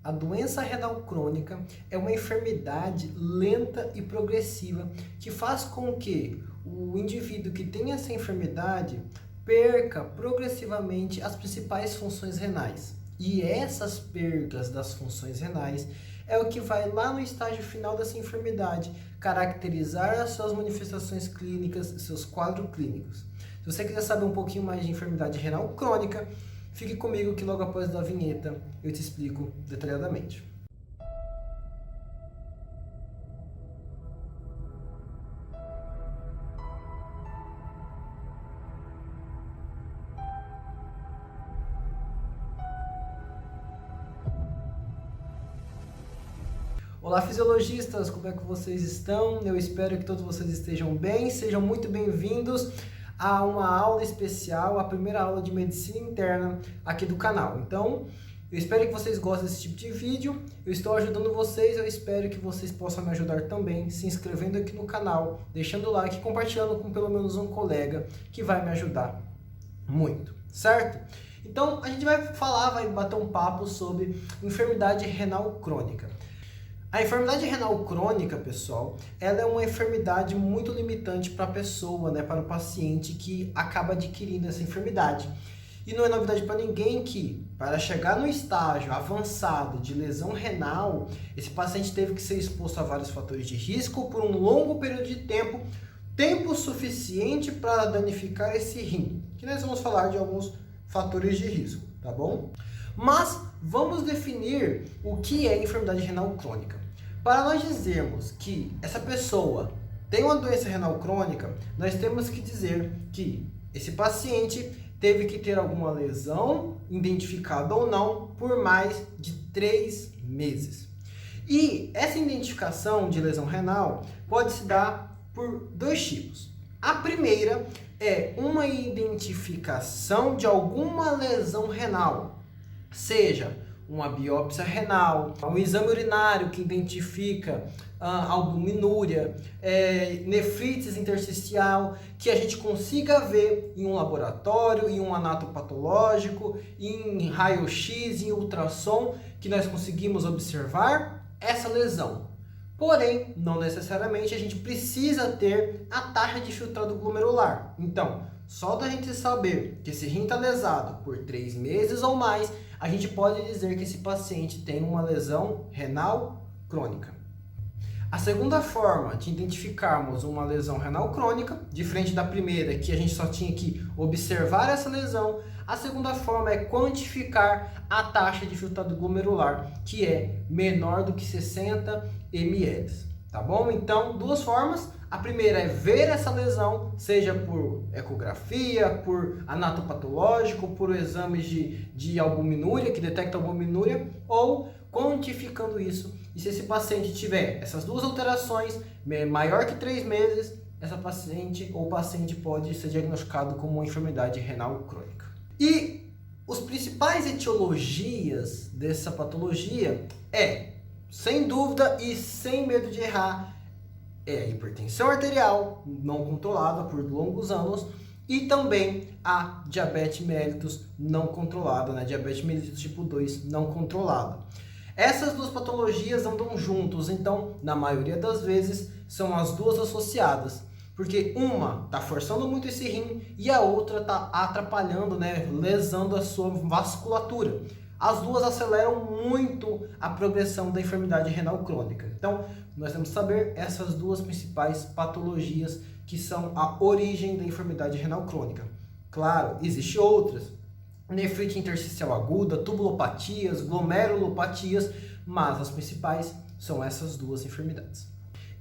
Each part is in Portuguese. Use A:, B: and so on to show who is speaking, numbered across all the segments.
A: A doença renal crônica é uma enfermidade lenta e progressiva que faz com que o indivíduo que tem essa enfermidade perca progressivamente as principais funções renais. E essas percas das funções renais é o que vai lá no estágio final dessa enfermidade caracterizar as suas manifestações clínicas, seus quadros clínicos. Se você quiser saber um pouquinho mais de enfermidade renal crônica, fique comigo que logo após da vinheta eu te explico detalhadamente. Olá, fisiologistas, como é que vocês estão? Eu espero que todos vocês estejam bem, sejam muito bem-vindos a uma aula especial, a primeira aula de medicina interna aqui do canal. Então, eu espero que vocês gostem desse tipo de vídeo, eu estou ajudando vocês, eu espero que vocês possam me ajudar também, se inscrevendo aqui no canal, deixando o like e compartilhando com pelo menos um colega que vai me ajudar muito, certo? Então, a gente vai bater um papo sobre enfermidade renal crônica. A enfermidade renal crônica, pessoal, ela é uma enfermidade muito limitante para a pessoa, para o paciente que acaba adquirindo essa enfermidade. E não é novidade para ninguém que, para chegar no estágio avançado de lesão renal, esse paciente teve que ser exposto a vários fatores de risco por um longo período de tempo suficiente para danificar esse rim, que nós vamos falar de alguns fatores de risco, tá bom? Mas vamos definir o que é enfermidade renal crônica. Para nós dizermos que essa pessoa tem uma doença renal crônica, nós temos que dizer que esse paciente teve que ter alguma lesão, identificada ou não, por mais de 3 meses. E essa identificação de lesão renal pode se dar por 2 tipos. A primeira é uma identificação de alguma lesão renal, seja uma biópsia renal, um exame urinário que identifica albuminúria, nefrites intersticial, que a gente consiga ver em um laboratório, em um anatopatológico, em raio-x, em ultrassom, que nós conseguimos observar essa lesão. Porém, não necessariamente a gente precisa ter a taxa de filtrado glomerular. Então, só da gente saber que esse rim está lesado por 3 meses ou mais, a gente pode dizer que esse paciente tem uma lesão renal crônica. A segunda forma de identificarmos uma lesão renal crônica, diferente da primeira, que a gente só tinha que observar essa lesão, a segunda forma é quantificar a taxa de filtrado glomerular, que é menor do que 60 ml. Tá bom? Então, 2 formas. A primeira é ver essa lesão, seja por ecografia, por anatopatológico, por exames de albuminúria, que detecta albuminúria, ou quantificando isso. E se esse paciente tiver essas 2 alterações, maior que 3 meses, essa paciente ou paciente pode ser diagnosticado como uma enfermidade renal crônica. E os principais etiologias dessa patologia sem dúvida e sem medo de errar, é a hipertensão arterial não controlada por longos anos e também a diabetes mellitus não controlada, diabetes mellitus tipo 2 não controlada. Essas 2 patologias andam juntos, então, na maioria das vezes, são as 2 associadas, porque uma está forçando muito esse rim e a outra está atrapalhando, lesando a sua vasculatura. As 2 aceleram muito a progressão da enfermidade renal crônica. Então, nós temos que saber essas 2 principais patologias que são a origem da enfermidade renal crônica. Claro, existem outras, nefrite intersticial aguda, tubulopatias, glomerulopatias, mas as principais são essas 2 enfermidades.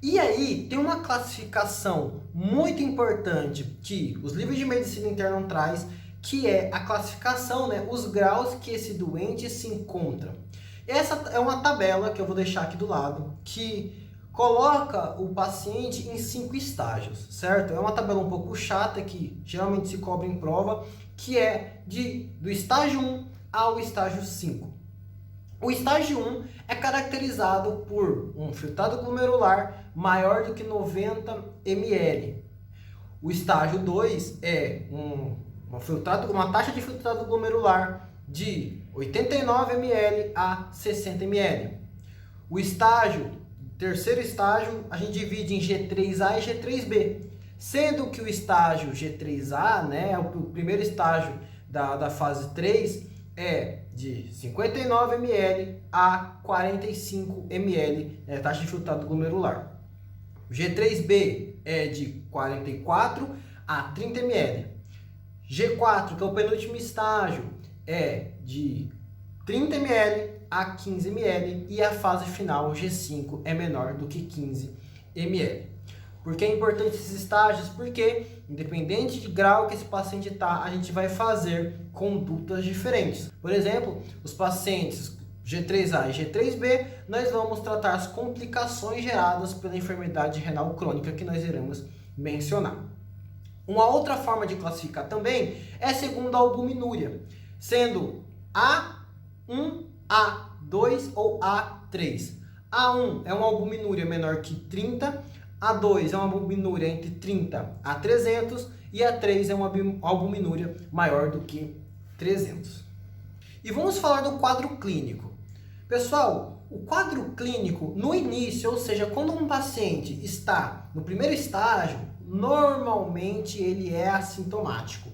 A: E aí, tem uma classificação muito importante que os livros de medicina interna traz, que é a classificação, os graus que esse doente se encontra. Essa é uma tabela que eu vou deixar aqui do lado, que coloca o paciente em 5 estágios, certo? É uma tabela um pouco chata que geralmente se cobra em prova, que é do estágio 1 ao estágio 5. O estágio 1 é caracterizado por um filtrado glomerular maior do que 90 ml. O estágio 2 é uma taxa de filtrado glomerular de 89 ml a 60 ml. O terceiro estágio, a gente divide em G3A e G3B, sendo que o estágio G3A, né, o primeiro estágio da fase 3, é de 59 ml a 45 ml, taxa de filtrado glomerular. O G3B é de 44 a 30 ml. G4, que é o penúltimo estágio, é de 30 ml a 15 ml e a fase final, G5, é menor do que 15 ml. Por que é importante esses estágios? Porque, independente de grau que esse paciente está, a gente vai fazer condutas diferentes. Por exemplo, os pacientes G3A e G3B, nós vamos tratar as complicações geradas pela enfermidade renal crônica que nós iremos mencionar. Uma outra forma de classificar também é segundo a albuminúria, sendo A1, A2 ou A3. A1 é uma albuminúria menor que 30, A2 é uma albuminúria entre 30 a 300 e A3 é uma albuminúria maior do que 300. E vamos falar do quadro clínico. Pessoal, o quadro clínico no início, ou seja, quando um paciente está no primeiro estágio, normalmente ele é assintomático.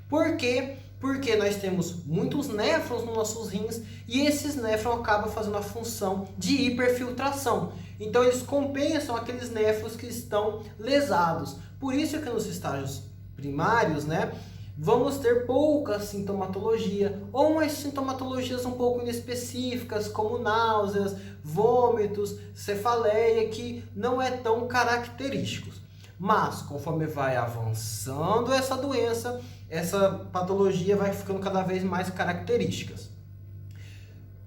A: Por quê? Porque nós temos muitos néfrons nos nossos rins e esses néfrons acabam fazendo a função de hiperfiltração. Então eles compensam aqueles néfrons que estão lesados. Por isso que nos estágios primários, né, vamos ter pouca sintomatologia ou umas sintomatologias um pouco inespecíficas, como náuseas, vômitos, cefaleia, que não é tão característicos. Mas, conforme vai avançando essa doença, essa patologia vai ficando cada vez mais características.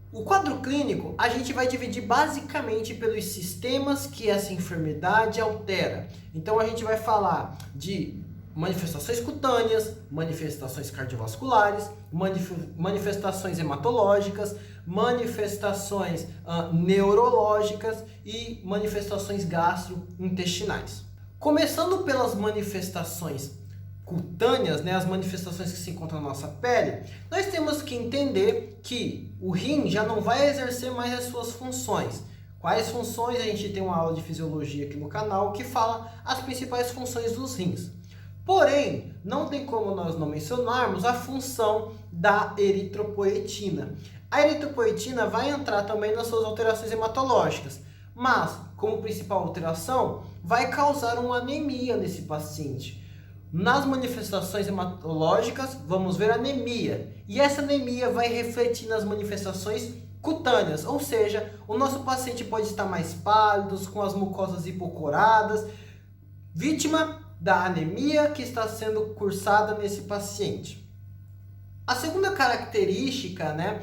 A: O quadro clínico, a gente vai dividir basicamente pelos sistemas que essa enfermidade altera. Então, a gente vai falar de manifestações cutâneas, manifestações cardiovasculares, manifestações hematológicas, manifestações neurológicas e manifestações gastrointestinais. Começando pelas manifestações cutâneas, né, as manifestações que se encontram na nossa pele, nós temos que entender que o rim já não vai exercer mais as suas funções. Quais funções? A gente tem uma aula de fisiologia aqui no canal que fala as principais funções dos rins. Porém, não tem como nós não mencionarmos a função da eritropoetina. A eritropoetina vai entrar também nas suas alterações hematológicas, mas, como principal alteração, vai causar uma anemia nesse paciente. Nas manifestações hematológicas, vamos ver anemia. E essa anemia vai refletir nas manifestações cutâneas, ou seja, o nosso paciente pode estar mais pálido, com as mucosas hipocoradas, vítima da anemia que está sendo cursada nesse paciente. A segunda característica, né,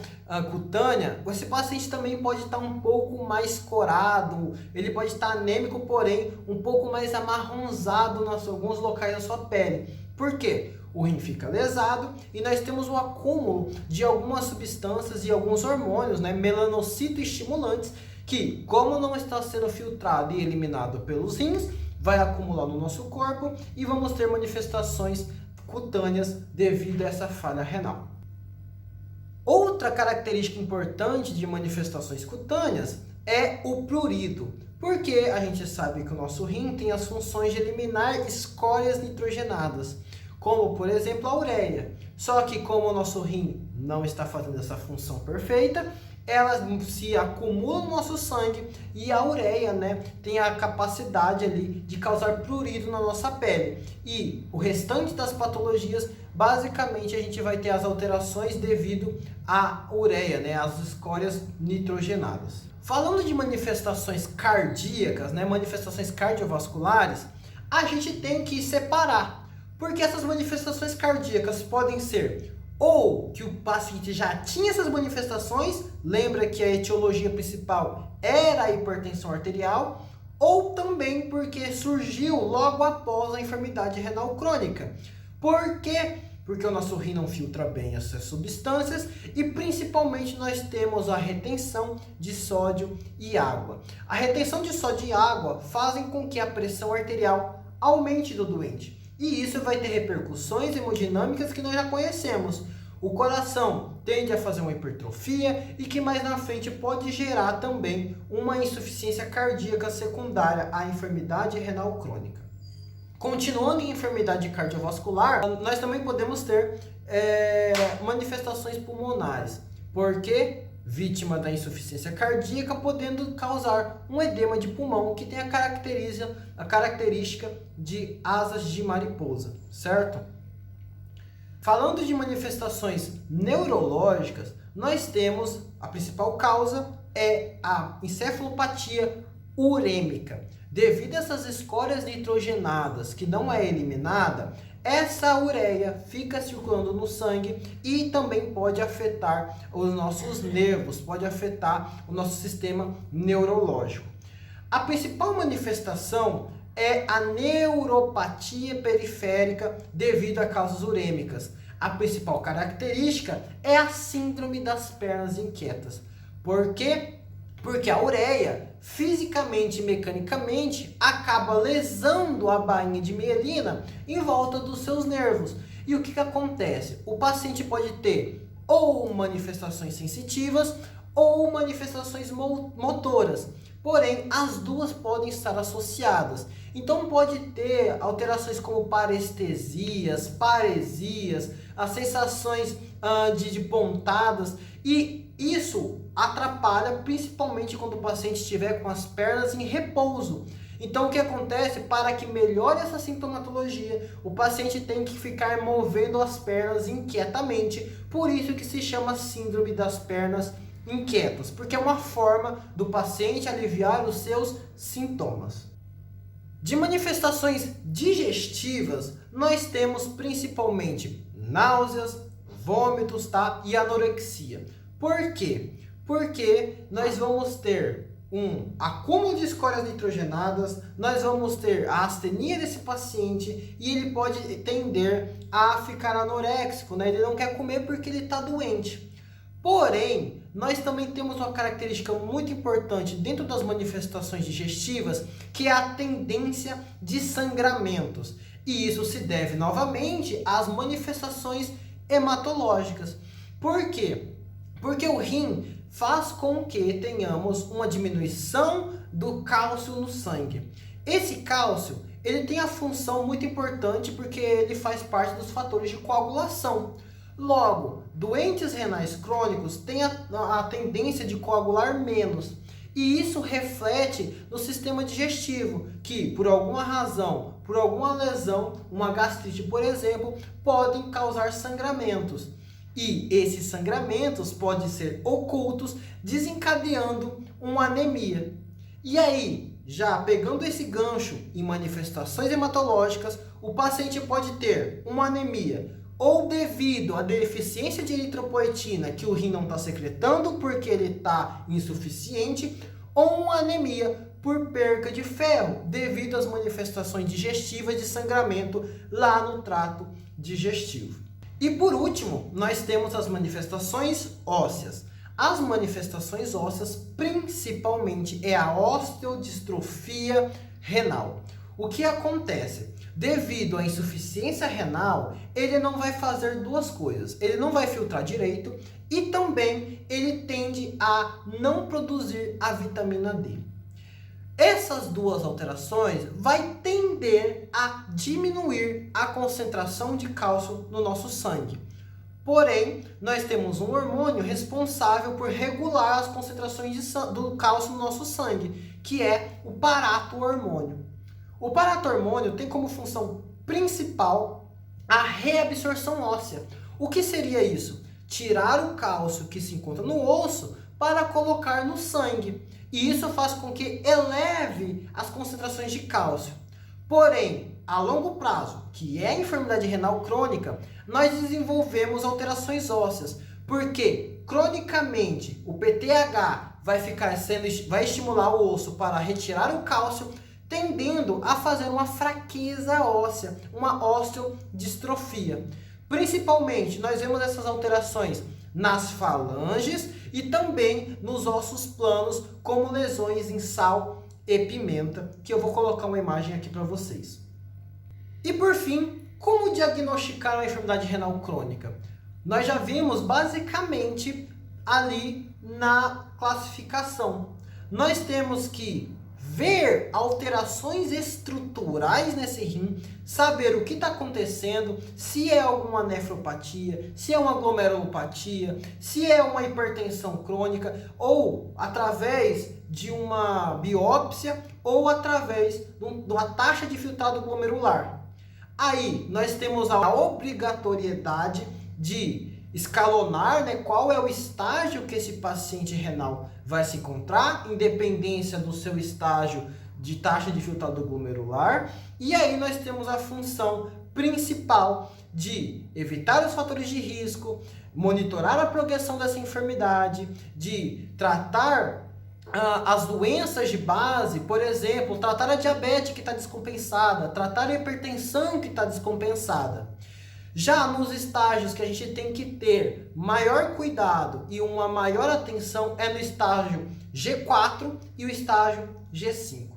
A: cutânea, esse paciente também pode estar um pouco mais corado, ele pode estar anêmico, porém um pouco mais amarronzado em alguns locais da sua pele. Por quê? O rim fica lesado e nós temos o acúmulo de algumas substâncias e alguns hormônios, né, melanocitoestimulantes, que, como não está sendo filtrado e eliminado pelos rins, vai acumular no nosso corpo e vamos ter manifestações cutâneas devido a essa falha renal. Outra característica importante de manifestações cutâneas é o prurido, porque a gente sabe que o nosso rim tem as funções de eliminar escórias nitrogenadas, como por exemplo a ureia. Só que como o nosso rim não está fazendo essa função perfeita, ela se acumula no nosso sangue e a ureia, né, tem a capacidade ali de causar prurido na nossa pele. E o restante das patologias, basicamente a gente vai ter as alterações devido à ureia, né, às escórias nitrogenadas. Falando de manifestações cardíacas, né, manifestações cardiovasculares, a gente tem que separar, porque essas manifestações cardíacas podem ser ou que o paciente já tinha essas manifestações, lembra que a etiologia principal era a hipertensão arterial, ou também porque surgiu logo após a enfermidade renal crônica. Por quê? Porque o nosso rim não filtra bem essas substâncias e principalmente nós temos a retenção de sódio e água. A retenção de sódio e água fazem com que a pressão arterial aumente do doente. E isso vai ter repercussões hemodinâmicas que nós já conhecemos. O coração tende a fazer uma hipertrofia e que mais na frente pode gerar também uma insuficiência cardíaca secundária à enfermidade renal crônica. Continuando em enfermidade cardiovascular, nós também podemos ter manifestações pulmonares, porque vítima da insuficiência cardíaca, podendo causar um edema de pulmão que tem a característica de asas de mariposa, certo? Falando de manifestações neurológicas, nós temos a principal causa é a encefalopatia urêmica. Devido a essas escórias nitrogenadas que não é eliminada, essa ureia fica circulando no sangue e também pode afetar os nossos nervos, pode afetar o nosso sistema neurológico. A principal manifestação é a neuropatia periférica devido a causas urêmicas. A principal característica é a síndrome das pernas inquietas. Por quê? Porque a ureia, fisicamente e mecanicamente, acaba lesando a bainha de mielina em volta dos seus nervos. E o que acontece? O paciente pode ter ou manifestações sensitivas ou manifestações motoras. Porém, as duas podem estar associadas. Então pode ter alterações como parestesias, paresias, as sensações de pontadas, e isso atrapalha principalmente quando o paciente estiver com as pernas em repouso. Então o que acontece? Para que melhore essa sintomatologia, o paciente tem que ficar movendo as pernas inquietamente, por isso que se chama síndrome das pernas inquietas, porque é uma forma do paciente aliviar os seus sintomas. De manifestações digestivas, nós temos principalmente náuseas, vômitos, e anorexia. Por quê? Porque nós vamos ter um acúmulo de escórias nitrogenadas, nós vamos ter a astenia desse paciente e ele pode tender a ficar anoréxico, né? Ele não quer comer porque ele está doente. Porém, nós também temos uma característica muito importante dentro das manifestações digestivas, que é a tendência de sangramentos. E isso se deve novamente às manifestações hematológicas. Por quê? Porque o rim faz com que tenhamos uma diminuição do cálcio no sangue. Esse cálcio, ele tem a função muito importante porque ele faz parte dos fatores de coagulação. Logo, doentes renais crônicos têm a tendência de coagular menos. E isso reflete no sistema digestivo, que por alguma razão, por alguma lesão, uma gastrite, por exemplo, podem causar sangramentos. E esses sangramentos podem ser ocultos, desencadeando uma anemia. E aí, já pegando esse gancho em manifestações hematológicas, o paciente pode ter uma anemia ou devido à deficiência de eritropoetina, que o rim não está secretando porque ele está insuficiente, ou uma anemia por perca de ferro, devido às manifestações digestivas de sangramento lá no trato digestivo. E por último, nós temos as manifestações ósseas. As manifestações ósseas, principalmente, é a osteodistrofia renal. O que acontece? Devido à insuficiência renal, ele não vai fazer duas coisas. Ele não vai filtrar direito e também ele tende a não produzir a vitamina D. Essas duas alterações vai tender a diminuir a concentração de cálcio no nosso sangue. Porém, nós temos um hormônio responsável por regular as concentrações do cálcio no nosso sangue, que é o parato-hormônio. O parato-hormônio tem como função principal a reabsorção óssea. O que seria isso? Tirar o cálcio que se encontra no osso para colocar no sangue. E isso faz com que eleve as concentrações de cálcio. Porém, a longo prazo, que é a enfermidade renal crônica, nós desenvolvemos alterações ósseas, porque cronicamente o PTH vai estimular o osso para retirar o cálcio, tendendo a fazer uma fraqueza óssea, uma osteodistrofia. Principalmente, nós vemos essas alterações nas falanges e também nos ossos planos, como lesões em sal e pimenta, que eu vou colocar uma imagem aqui para vocês. E por fim, como diagnosticar uma enfermidade renal crônica? Nós já vimos basicamente ali na classificação. Nós temos que ver alterações estruturais nesse rim, saber o que está acontecendo, se é alguma nefropatia, se é uma glomerulopatia, se é uma hipertensão crônica, ou através de uma biópsia, ou através de uma taxa de filtrado glomerular. Aí nós temos a obrigatoriedade de escalonar, né, qual é o estágio que esse paciente renal vai se encontrar, independência do seu estágio de taxa de filtrado glomerular. E aí nós temos a função principal de evitar os fatores de risco, monitorar a progressão dessa enfermidade, de tratar as doenças de base, por exemplo, tratar a diabetes que está descompensada, tratar a hipertensão que está descompensada. Já nos estágios que a gente tem que ter maior cuidado e uma maior atenção é no estágio G4 e o estágio G5.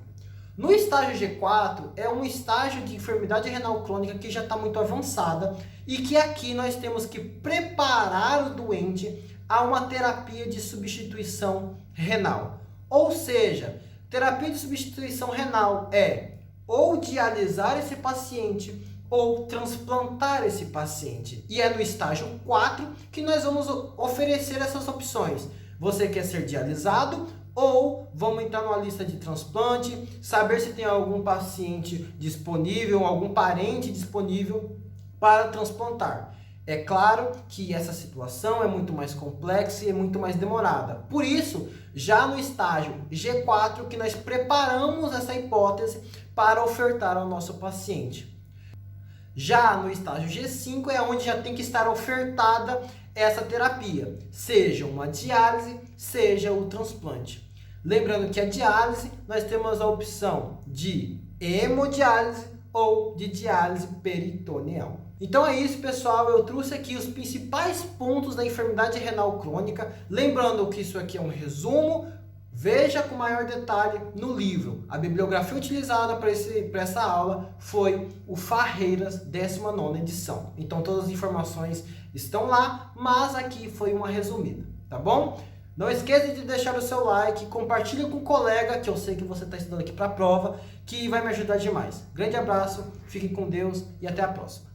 A: No estágio G4 é um estágio de enfermidade renal crônica que já está muito avançada e que aqui nós temos que preparar o doente a uma terapia de substituição renal. Ou seja, terapia de substituição renal é ou dialisar esse paciente ou transplantar esse paciente. E é no estágio 4 que nós vamos oferecer essas opções. Você quer ser dialisado ou vamos entrar numa lista de transplante, saber se tem algum paciente disponível, algum parente disponível para transplantar. É claro que essa situação é muito mais complexa e é muito mais demorada. Por isso, já no estágio G4 que nós preparamos essa hipótese para ofertar ao nosso paciente. Já no estágio G5 é onde já tem que estar ofertada essa terapia, seja uma diálise, seja o transplante. Lembrando que a diálise, nós temos a opção de hemodiálise ou de diálise peritoneal. Então é isso, pessoal, eu trouxe aqui os principais pontos da enfermidade renal crônica, lembrando que isso aqui é um resumo. Veja com maior detalhe no livro. A bibliografia utilizada para essa aula foi o Farreiras, 19ª edição. Então todas as informações estão lá, mas aqui foi uma resumida, tá bom? Não esqueça de deixar o seu like, compartilhe com um colega, que eu sei que você está estudando aqui para a prova, que vai me ajudar demais. Grande abraço, fiquem com Deus e até a próxima.